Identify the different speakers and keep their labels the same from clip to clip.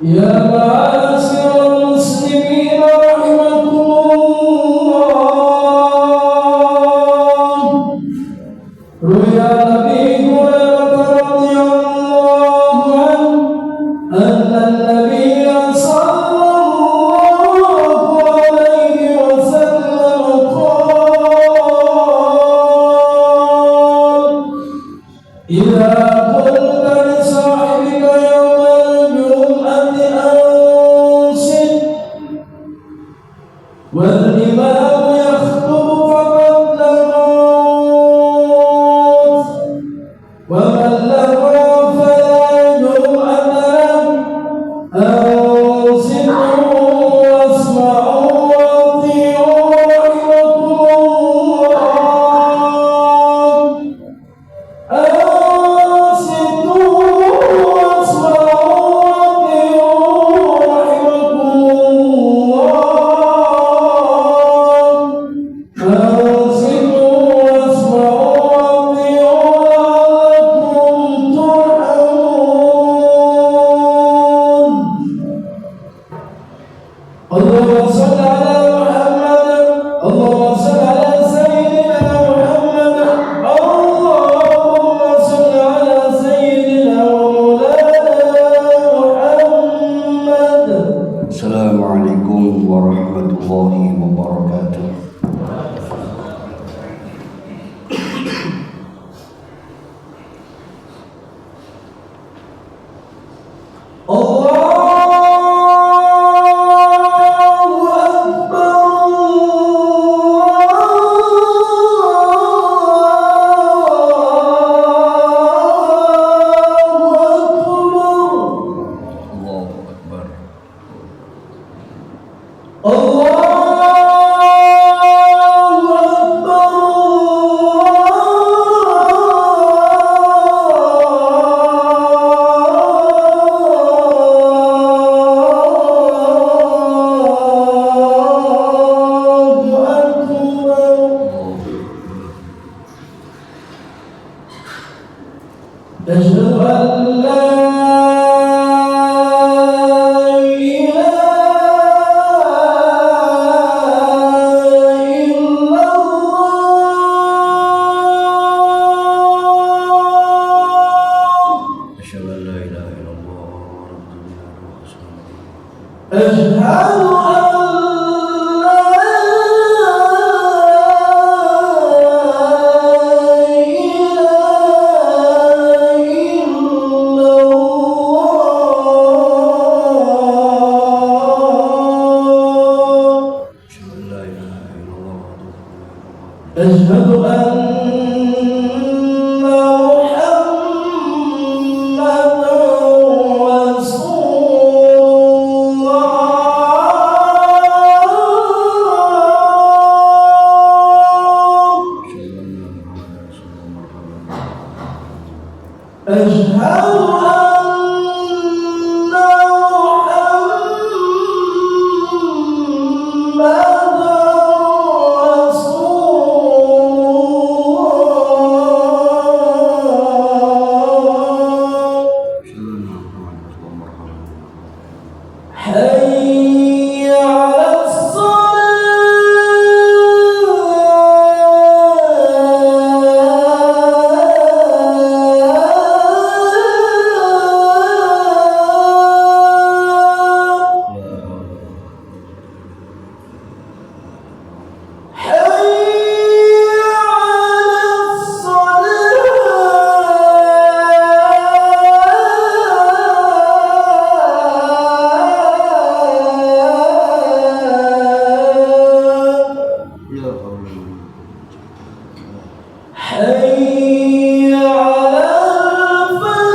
Speaker 1: يا معاشر المسلمين رحمكم الله. روي عن أبي هريرة رضي الله عنه أن النبي صلى الله عليه وسلم قال: إذا قلت لصاحبك يوم الجمعة أنصت والإمام يخطب فقد لغوت، ومن لغى فلا جمعة له. أنصتوا واسمعوا وأطيعوا رحمكم الله. أنصتوا واسمعوا وأطيعوا رحمكم الله. أنصتوا واسمعوا وأطيعوا لعلكم ترحمون. اللهم صل على محمد. اللهم صل على سيدنا محمد. اللهم صل على سيدنا ومولانا محمد.
Speaker 2: السلام عليكم ورحمة الله وبركاته.
Speaker 1: أشهد أن لا إله إلا الله.
Speaker 2: أشهد أن لا إله إلا الله
Speaker 1: أشهد أن أشهد أن محمدًا رسول الله. أشهد حي على حي على الفلاح. حي على الفلاح.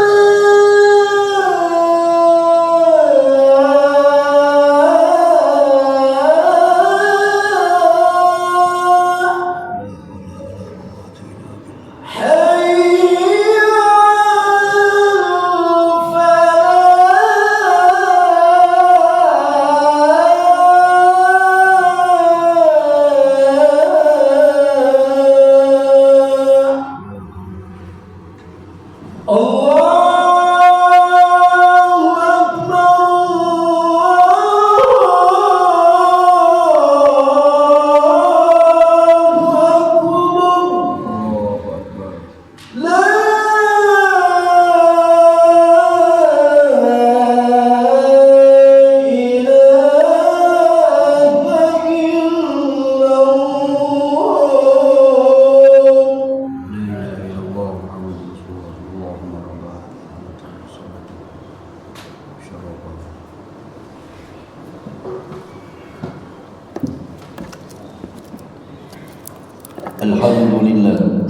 Speaker 2: Alhamdulillah.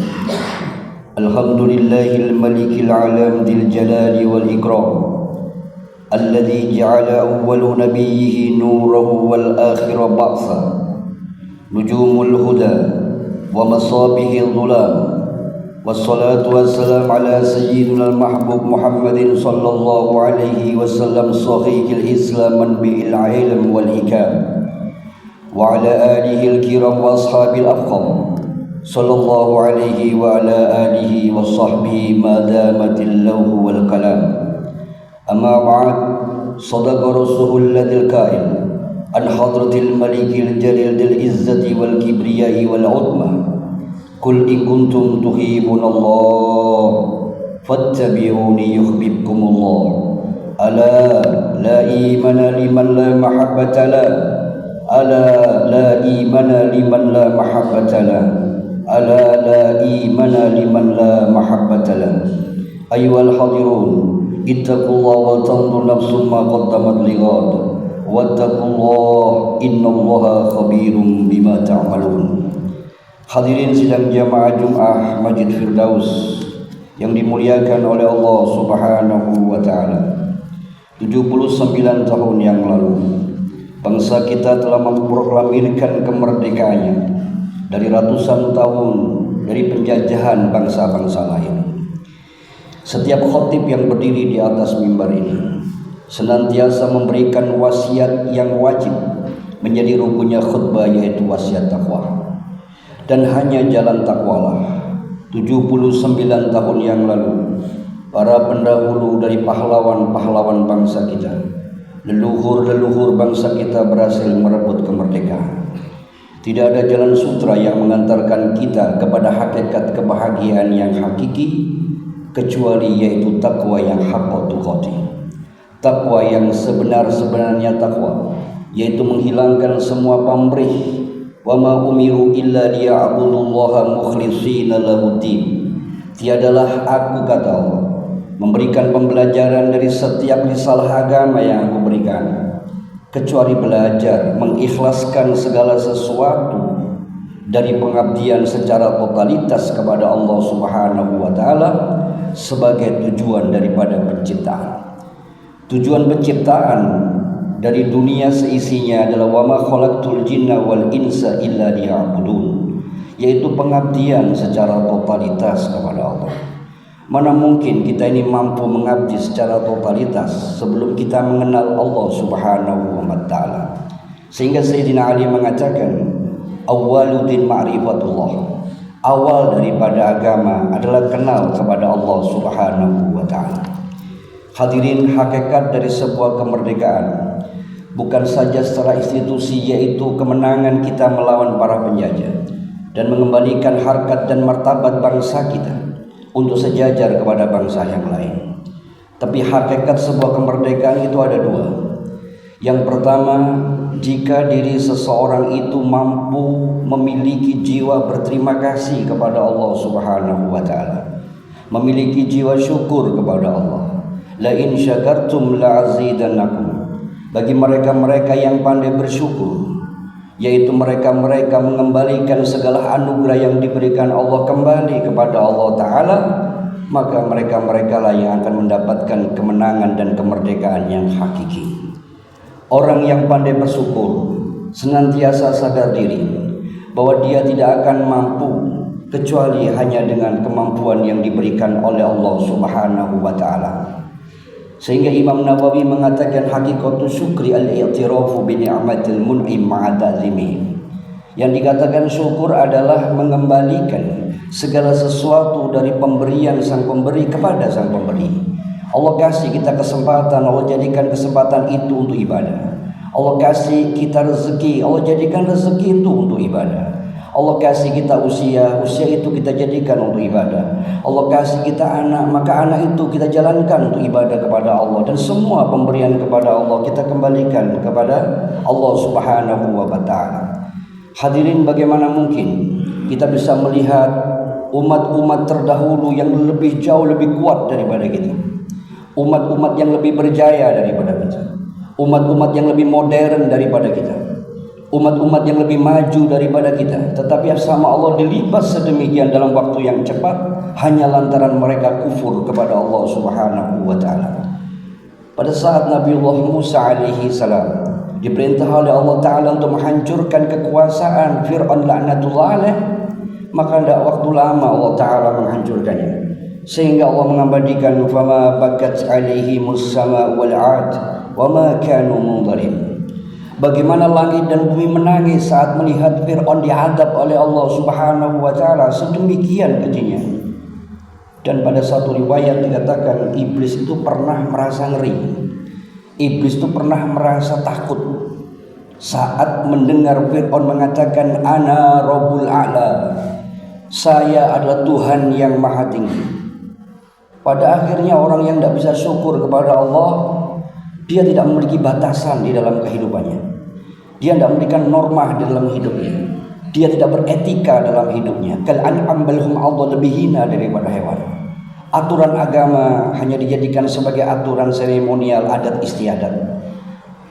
Speaker 2: Alhamdulillahil malikil alam dil jalali wal ikram, alladhi ja'ala awwalu nabiyyihi nurahu wal akhira ba'sa, nujumul huda wa masabihil dhulam. Wassalatu wassalam ala sayyidina al-mahbub Muhammadin sallallahu alaihi wasallam sahihil islam manbi'il ilm wal hikam, wa ala alihi al-kiram wa ashabil afqam sallallahu alaihi wa ala alihi wa sahbihi ma damatil lawhu wal kalam. Amma ba'd, sadaqa rasulul ladil qail an hadratil malikil jalil dil izzati wal kibriyai wal udma, qul in kuntum tuhibbunallah fattabi'uni yuhibbukumullah. Ala la imana liman la mahabbata la, ala la imana liman la mahabbata la, ala la imana liman la mahabbata la. Ayyuhal hadirun, ittaqullaha wa tanzur nafsum ma qaddamat lighad, wattaqullaha innallaha khabirum bima ta'malun. Hadirin sidang jamaah Jumat Masjid Firdaus yang dimuliakan oleh Allah Subhanahu wa taala. 79 tahun yang lalu bangsa kita telah memproklamirkan kemerdekaannya dari ratusan tahun dari penjajahan bangsa-bangsa lain. Setiap khatib yang berdiri di atas mimbar ini senantiasa memberikan wasiat yang wajib menjadi rukunnya khutbah, yaitu wasiat takwa. Dan hanya jalan takwalah 79 tahun yang lalu para pendahulu dari pahlawan-pahlawan bangsa kita, leluhur-leluhur bangsa kita berhasil merebut kemerdekaan. Tidak ada jalan sutra yang mengantarkan kita kepada hakikat kebahagiaan yang hakiki kecuali yaitu takwa yang haqqa tuqati. Takwa yang sebenar-sebenarnya takwa, yaitu menghilangkan semua pamrih. Wa ma umiru illa liya'budullaha mukhlishina lahuddin. Tiadalah aku, kata Allah, memberikan pembelajaran dari setiap risalah agama yang aku berikan kecuali belajar mengikhlaskan segala sesuatu dari pengabdian secara totalitas kepada Allah Subhanahu wa taala sebagai tujuan daripada penciptaan. Tujuan penciptaan dari dunia seisinya adalah wa ma khalaqtul jinna wal insa illa liya'budun, yaitu pengabdian secara totalitas kepada Allah. Mana mungkin kita ini mampu mengabdi secara totalitas sebelum kita mengenal Allah Subhanahu wa taala. Sehingga Sayyidina Ali mengatakan awwaluddin ma'rifatullah, awal daripada agama adalah kenal kepada Allah Subhanahu wa taala. Hadirin, hakikat dari sebuah kemerdekaan bukan saja secara institusi, yaitu kemenangan kita melawan para penjajah dan mengembalikan harkat dan martabat bangsa kita untuk sejajar kepada bangsa yang lain. Tapi hakikat sebuah kemerdekaan itu ada dua. Yang pertama, jika diri seseorang itu mampu memiliki jiwa berterima kasih kepada Allah Subhanahu wa taala, memiliki jiwa syukur kepada Allah. La in syakartum la'azidannakum. Bagi mereka-mereka yang pandai bersyukur, yaitu mereka-mereka mengembalikan segala anugerah yang diberikan Allah kembali kepada Allah Ta'ala, maka mereka-mereka lah yang akan mendapatkan kemenangan dan kemerdekaan yang hakiki. Orang yang pandai bersyukur senantiasa sadar diri bahwa dia tidak akan mampu kecuali hanya dengan kemampuan yang diberikan oleh Allah Subhanahu wa taala. Sehingga Imam Nawawi mengatakan hakikatu syukri al-i'tirafu bi ni'matil mun'im ma'adazimi. Yang dikatakan syukur adalah mengembalikan segala sesuatu dari pemberian sang pemberi kepada sang pemberi. Allah kasih kita kesempatan, Allah jadikan kesempatan itu untuk ibadah. Allah kasih kita rezeki, Allah jadikan rezeki itu untuk ibadah. Allah kasih kita usia itu kita jadikan untuk ibadah. Allah kasih kita anak, maka anak itu kita jalankan untuk ibadah kepada Allah. Dan semua pemberian kepada Allah kita kembalikan kepada Allah Subhanahu wa ta'ala. Hadirin, bagaimana mungkin kita bisa melihat umat-umat terdahulu yang lebih jauh lebih kuat daripada kita, umat-umat yang lebih berjaya daripada kita, umat-umat yang lebih modern daripada kita, umat-umat yang lebih maju daripada kita, tetapi sama Allah dilibas sedemikian dalam waktu yang cepat hanya lantaran mereka kufur kepada Allah Subhanahu wa taala. Pada saat Nabiullah Musa alaihi salam diperintah oleh Allah taala untuk menghancurkan kekuasaan Fir'aun laknatullah alaih, maka tidak waktu lama Allah taala menghancurkannya, sehingga Allah mengabadikan fama bakat alaihimus sama wal 'ad wa ma kanu munzarin. Bagaimana langit dan bumi menangis saat melihat Fir'aun diadab oleh Allah Subhanahu wa taala sedemikian kejinya. Dan pada satu riwayat dikatakan iblis itu pernah merasa ngeri. Iblis itu pernah merasa takut saat mendengar Fir'aun mengatakan ana rabbul a'la, saya adalah Tuhan yang maha tinggi. Pada akhirnya orang yang tidak bisa syukur kepada Allah, dia tidak memiliki batasan di dalam kehidupannya. Dia tidak memberikan norma di dalam hidupnya. Dia tidak beretika dalam hidupnya. Kal an'am bal hum adall, lebih hina daripada hewan. Aturan agama hanya dijadikan sebagai aturan seremonial, adat istiadat.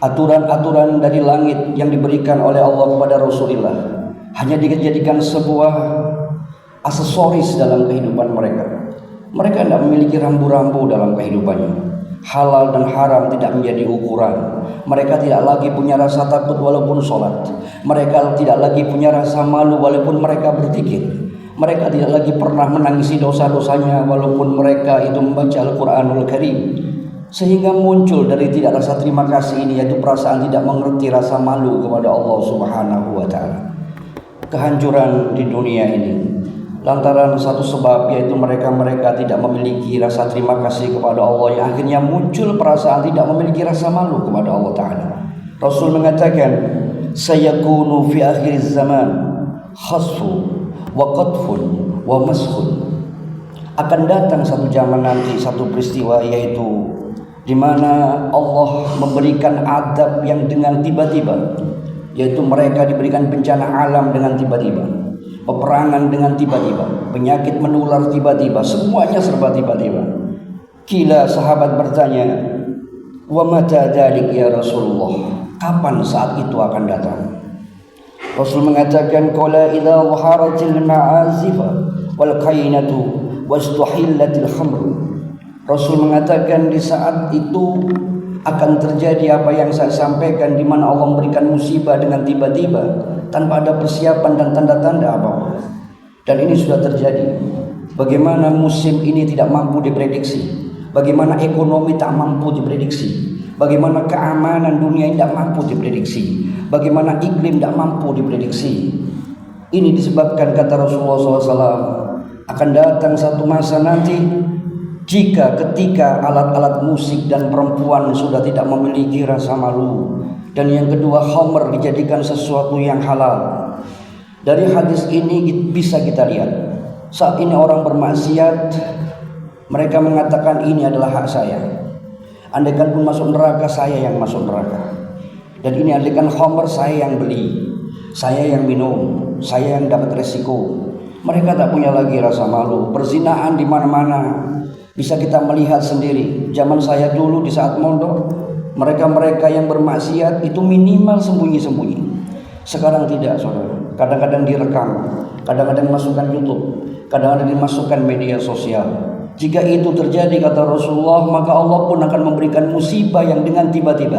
Speaker 2: Aturan-aturan dari langit yang diberikan oleh Allah kepada Rasulullah hanya dijadikan sebuah aksesoris dalam kehidupan mereka. Mereka tidak memiliki rambu-rambu dalam kehidupannya. Halal dan haram tidak menjadi ukuran. Mereka tidak lagi punya rasa takut walaupun sholat. Mereka tidak lagi punya rasa malu walaupun mereka berzikir. Mereka tidak lagi pernah menangisi dosa-dosanya walaupun mereka itu membaca Al-Quranul Karim. Sehingga muncul dari tidak rasa terima kasih ini, yaitu perasaan tidak mengerti rasa malu kepada Allah Subhanahu wa taala. Kehancuran di dunia ini lantaran satu sebab, yaitu mereka tidak memiliki rasa terima kasih kepada Allah, yang akhirnya muncul perasaan tidak memiliki rasa malu kepada Allah Ta'ala. Rasul mengatakan sayakunu fi akhir zaman khasfu wa qatfun wa mashun. Akan datang satu zaman nanti, satu peristiwa, yaitu di mana Allah memberikan adab yang dengan tiba-tiba, yaitu mereka diberikan bencana alam dengan tiba-tiba, peperangan dengan tiba-tiba, penyakit menular tiba-tiba, semuanya serba tiba-tiba. Kila sahabat bertanya, wa mata dzalik ya Rasulullah, kapan saat itu akan datang? Rasul mengatakan qala idza waharatil ma'azifa wal qainatu wastuhillatil khamr. Rasul mengatakan di saat itu akan terjadi apa yang saya sampaikan, di mana Allah memberikan musibah dengan tiba-tiba tanpa ada persiapan dan tanda-tanda apapun. Dan ini sudah terjadi. Bagaimana musim ini tidak mampu diprediksi, bagaimana ekonomi tak mampu diprediksi, bagaimana keamanan dunia ini tidak mampu diprediksi, bagaimana iklim tidak mampu diprediksi. Ini disebabkan, kata Rasulullah SAW, akan datang satu masa nanti ketika alat-alat musik dan perempuan sudah tidak memiliki rasa malu. Dan yang kedua, khamr dijadikan sesuatu yang halal. Dari hadis ini bisa kita lihat, saat ini orang bermaksiat, mereka mengatakan ini adalah hak saya. Andaikan pun masuk neraka, saya yang masuk neraka. Dan ini andaikan khamr, saya yang beli, saya yang minum, saya yang dapat resiko. Mereka tak punya lagi rasa malu. Perzinahan di mana-mana. Bisa kita melihat sendiri. Zaman saya dulu di saat mondok, mereka-mereka yang bermaksiat itu minimal sembunyi-sembunyi. Sekarang tidak, saudara. Kadang-kadang direkam, kadang-kadang dimasukkan YouTube, kadang-kadang dimasukkan media sosial. Jika itu terjadi, kata Rasulullah, maka Allah pun akan memberikan musibah yang dengan tiba-tiba.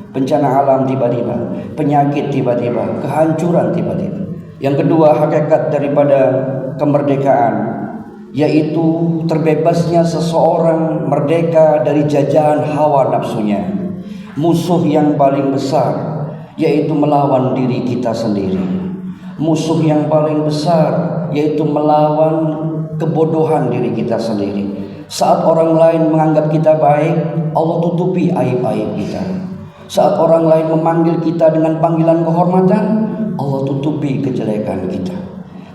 Speaker 2: Bencana alam tiba-tiba, penyakit tiba-tiba, kehancuran tiba-tiba. Yang kedua, hakikat daripada kemerdekaan, yaitu terbebasnya seseorang merdeka dari jajahan hawa nafsunya. Musuh yang paling besar yaitu melawan diri kita sendiri. Musuh yang paling besar yaitu melawan kebodohan diri kita sendiri. Saat orang lain menganggap kita baik, Allah tutupi aib-aib kita. Saat orang lain memanggil kita dengan panggilan kehormatan, Allah tutupi kejelekan kita.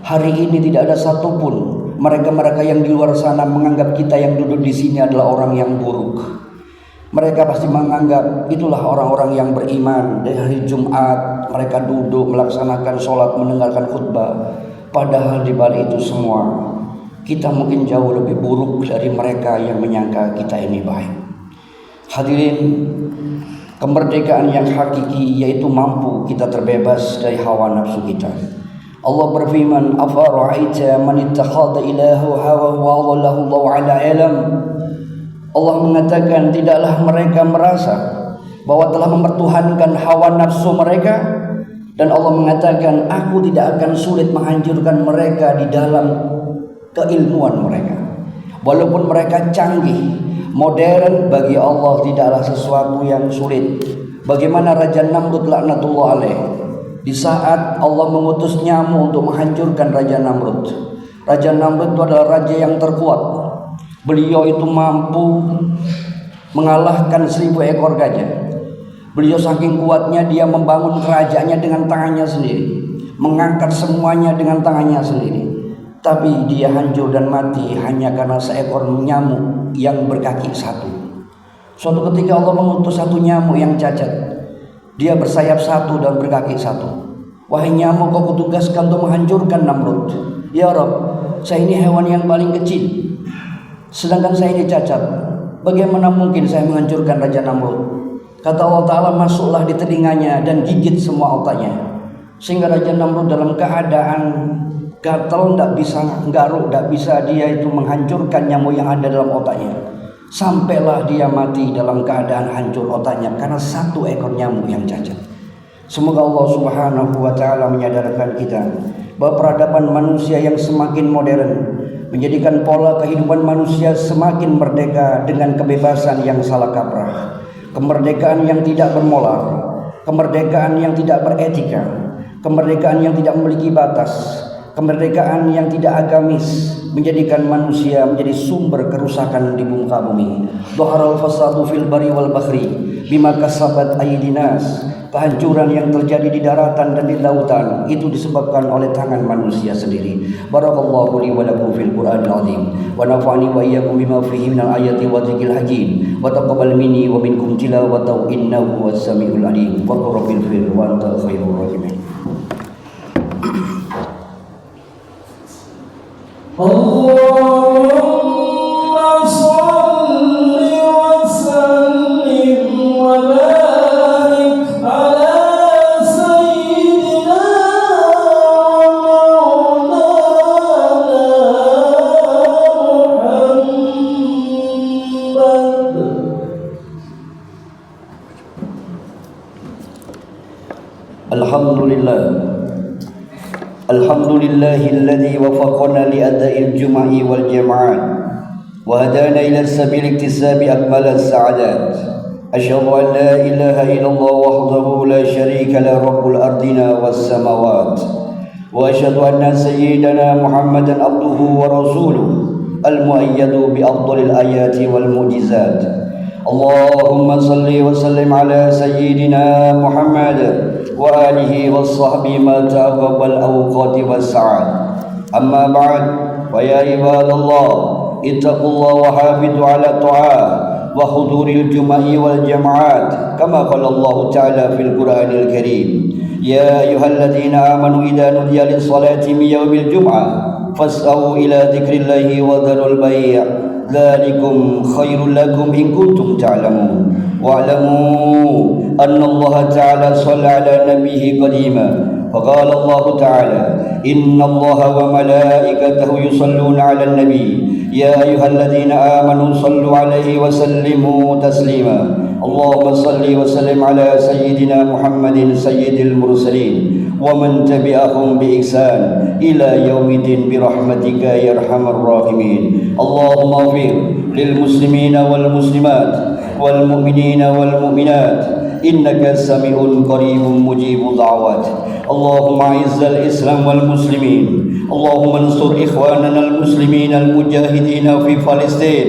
Speaker 2: Hari ini tidak ada satupun mereka-mereka yang di luar sana menganggap kita yang duduk di sini adalah orang yang buruk. Mereka pasti menganggap itulah orang-orang yang beriman. Dari hari Jumat mereka duduk melaksanakan sholat, mendengarkan khutbah. Padahal di balik itu semua, kita mungkin jauh lebih buruk dari mereka yang menyangka kita ini baik. Hadirin, kemerdekaan yang hakiki, yaitu mampu kita terbebas dari hawa nafsu kita. Allah berfirman, afara'aita man ittakhadha ilahahu hawahu wa adallahu Allahu ala ilm. Allah mengatakan, tidaklah mereka merasa bahwa telah mempertuhankan hawa nafsu mereka, dan Allah mengatakan, aku tidak akan sulit menghancurkan mereka di dalam keilmuan mereka. Walaupun mereka canggih, modern, bagi Allah tidaklah sesuatu yang sulit. Bagaimana Raja Namrud laknatullah alaih, di saat Allah mengutus nyamuk untuk menghancurkan Raja Namrud. Raja Namrud itu adalah raja yang terkuat. Beliau itu mampu mengalahkan 1000 ekor gajah. Beliau saking kuatnya, dia membangun kerajaannya dengan tangannya sendiri, mengangkat semuanya dengan tangannya sendiri. Tapi dia hancur dan mati hanya karena seekor nyamuk yang berkaki satu. Suatu ketika Allah mengutus satu nyamuk yang cacat. Dia bersayap satu dan berkaki satu. Wahai nyamuk, kau kutugaskan untuk menghancurkan Namrud. Ya Rabb, saya ini hewan yang paling kecil, sedangkan saya ini cacat. Bagaimana mungkin saya menghancurkan Raja Namrud? Kata Allah Ta'ala, masuklah di telinganya dan gigit semua otaknya. Sehingga Raja Namrud dalam keadaan gatal, tidak bisa garuk, tidak bisa dia itu menghancurkan nyamuk yang ada dalam otaknya. Sampailah dia mati dalam keadaan hancur otaknya karena satu ekor nyamuk yang cacat. Semoga Allah Subhanahu wa Ta'ala menyadarkan kita bahwa peradaban manusia yang semakin modern menjadikan pola kehidupan manusia semakin merdeka dengan kebebasan yang salah kaprah, kemerdekaan yang tidak bermoral, kemerdekaan yang tidak beretika, kemerdekaan yang tidak memiliki batas, kemerdekaan yang tidak agamis, menjadikan manusia menjadi sumber kerusakan di muka bumi. Dhaharal fasadu fil bari wal bahri bima kasabat aydinas. Kehancuran yang terjadi di daratan dan di lautan itu disebabkan oleh tangan manusia sendiri. Barakallahu li wa lakum fil Qur'anil azim wa nafa'ani wa iyyakum bima fihi minal ayati wa dzikril hakim wa taqabbal minni wa minkum tilawatahu innahu was-sami'ul alim. Wa rabbil fil wa anta khairur rahimin.
Speaker 1: Allahumma salli wa sallim wa barik ala sayyidina Muhammad.
Speaker 2: Alhamdulillah. الحمد لله الذي وفقنا لأداء الجمع والجماعات وهدانا إلى سبيل اكتساب أكمل السعادات. أشهد أن لا إله إلا الله وحده لا شريك له رب الأرضين والسماوات وأشهد أن سيدنا محمدا عبده ورسوله المؤيد بأفضل الآيات والمعجزات. اللهم صل وسلم على سيدنا محمد وآله وصحبه ما تعقب الأوقات والساعات. أما بعد، فيا عباد الله اتقوا الله وحافظوا على الطاعات وحضور الجمع والجماعات كما قال الله تعالى في القرآن الكريم: يا أيها الذين آمنوا إذا نودي للصلاة من يوم الجمعة فاسعوا إلى ذكر الله وذروا البيع ذلكم خير لكم إن كنتم تعلمون. واعلموا أن الله تعالى صلى على نبيه قديما فقال الله تعالى: إن الله وملائكته يصلون على النبي يا أيها الذين آمنوا صلوا عليه وسلموا تسليما. اللهم صل وسلم على سيدنا محمد سيد المرسلين ومن تبعهم بإحسان إلى يوم الدين برحمتك يا أرحم الراحمين. اللهم اغفر للمسلمين والمسلمات والمؤمنين والمؤمنات إنك سميع قريب مجيب الدعوات. اللهم أعز الإسلام والمسلمين. اللهم انصر إخواننا المسلمين المجاهدين في فلسطين.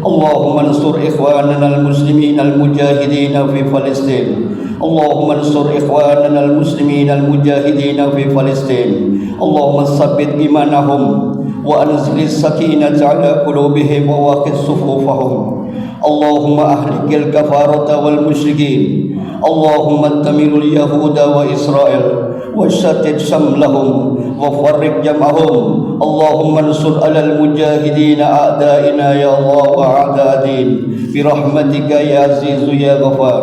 Speaker 2: اللهم انصر إخواننا المسلمين المجاهدين في فلسطين. اللهم انصر إخواننا المسلمين المجاهدين في فلسطين. اللهم ثبت إيمانهم وأنزل السكينة على قلوبهم ووقظ صفوفهم. اللهم أهلك الكفارة والمشركين. اللهم ادمر اليهود وإسرائيل وشتت شملهم وفرق جمعهم. اللهم انصر على المجاهدين أعدائنا يا الله وأعداء الدين برحمتك يا عزيز يا غفار.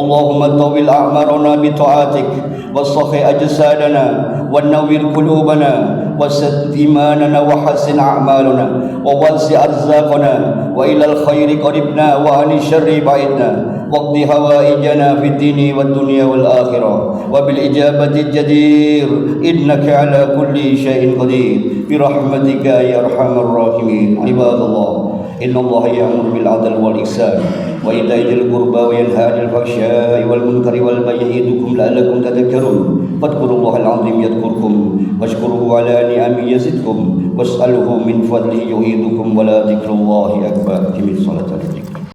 Speaker 2: اللهم طول أعمارنا بطاعتك واصلح أجسادنا ونور قلوبنا وسدد إيماننا وحسن أعمالنا ووسع أرزاقنا وإلى الخير قربنا وعن الشر بعدنا واقض حوائجنا في الدين والدنيا والآخرة وبالإجابة الجدير إنك على كل شيء قدير برحمتك يا أرحم الراحمين. عباد الله إن الله يأمر بالعدل والإحسان وإيتاء ذي القربى وينهى عن الفحشاء والمنكر والبغي يعظكم لعلكم تذكرون فاذكروا الله العظيم يذكركم واشكروه على نعمه يزدكم واسألوه من فضله يعيذكم ولا ذكر الله أكبر. أقم الصلاة.